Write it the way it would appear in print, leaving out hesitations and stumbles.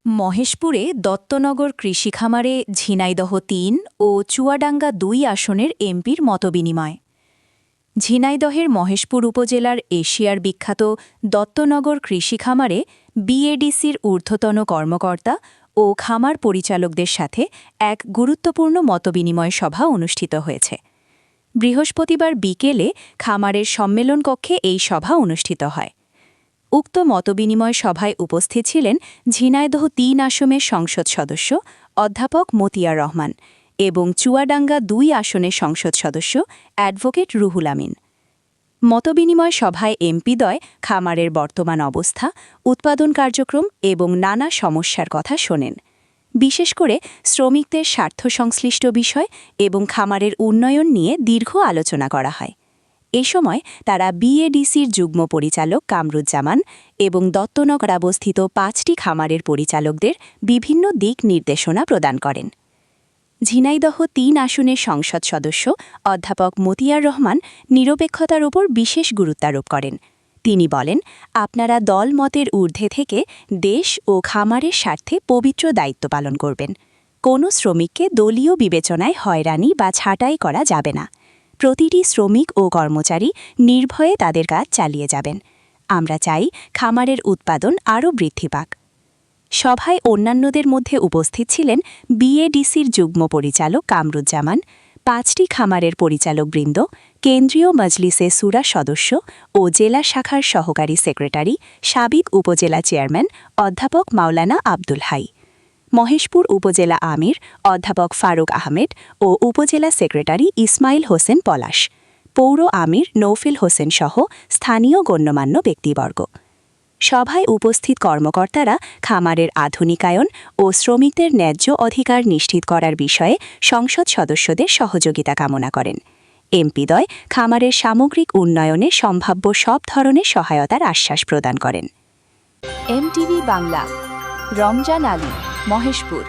মহেশপুরে দত্তনগর কৃষি খামারে ঝিনাইদহ ৩ ও চুয়াডাঙ্গা ২ আসনের এমপির মতবিনিময়। ঝিনাইদহের মহেশপুর উপজেলার এশিয়ার বিখ্যাত দত্তনগর কৃষি খামারে বিএডিসির ঊর্ধ্বতন কর্মকর্তা ও খামার পরিচালকদের সাথে এক গুরুত্বপূর্ণ মতবিনিময় সভা অনুষ্ঠিত হয়েছে। বৃহস্পতিবার বিকেলে খামারের সম্মেলন কক্ষে এই সভা অনুষ্ঠিত হয়। উক্ত মতবিনিময় সভায় উপস্থিত ছিলেন ঝিনাইদহ ৩ আসনের সংসদ সদস্য অধ্যাপক মতিয়ার রহমান এবং চুয়াডাঙ্গা ২ আসনের সংসদ সদস্য অ্যাডভোকেট রুহুল আমিন। মতবিনিময় সভায় এমপিদ্বয় খামারের বর্তমান অবস্থা, উৎপাদন কার্যক্রম এবং নানা সমস্যার কথা শোনেন। বিশেষ করে শ্রমিকদের স্বার্থ সংশ্লিষ্ট বিষয় এবং খামারের উন্নয়ন নিয়ে দীর্ঘ আলোচনা করা হয়। এ সময় তারা বিএডিসির যুগ্ম পরিচালক কামরুজ্জামান এবং দত্তনগরাবস্থিত ৫টি খামারের পরিচালকদের বিভিন্ন দিক নির্দেশনা প্রদান করেন। ঝিনাইদহ ৩ আসনের সংসদ সদস্য অধ্যাপক মতিয়ার রহমান নিরপেক্ষতার উপর বিশেষ গুরুত্বারোপ করেন। তিনি বলেন, আপনারা দলমতের ঊর্ধ্বে থেকে দেশ ও খামারের স্বার্থে পবিত্র দায়িত্ব পালন করবেন। কোনো শ্রমিককে দলীয় বিবেচনায় হয়রানি বা ছাঁটাই করা যাবে না। প্রতিটি শ্রমিক ও কর্মচারী নির্ভয়ে তাদের কাজ চালিয়ে যাবেন। আমরা চাই খামারের উৎপাদন আরও বৃদ্ধি পাক। সভায় অন্যান্যদের মধ্যে উপস্থিত ছিলেন বিএডিসির যুগ্ম পরিচালক কামরুজ্জামান, ৫টি খামারের পরিচালকবৃন্দ, কেন্দ্রীয় মজলিসে সুরা সদস্য ও জেলা শাখার সহকারী সেক্রেটারি, সাবেক উপজেলা চেয়ারম্যান অধ্যাপক মাওলানা আব্দুল হাই, মহেশপুর উপজেলা আমির অধ্যাপক ফারুক আহমেদ ও উপজেলা সেক্রেটারি ইসমাইল হোসেন পলাশ, পৌর আমির নৌফিল হোসেন সহ স্থানীয় গণ্যমান্য ব্যক্তিবর্গ। সভায় উপস্থিত কর্মকর্তারা খামারের আধুনিকায়ন ও শ্রমিকদের ন্যায্য অধিকার নিশ্চিত করার বিষয়ে সংসদ সদস্যদের সহযোগিতা কামনা করেন। এমপিদ্বয় খামারের সামগ্রিক উন্নয়নে সম্ভাব্য সব ধরনের সহায়তার আশ্বাস প্রদান করেন। এমটিভি বাংলা, রমজান আলী, মহেশপুর।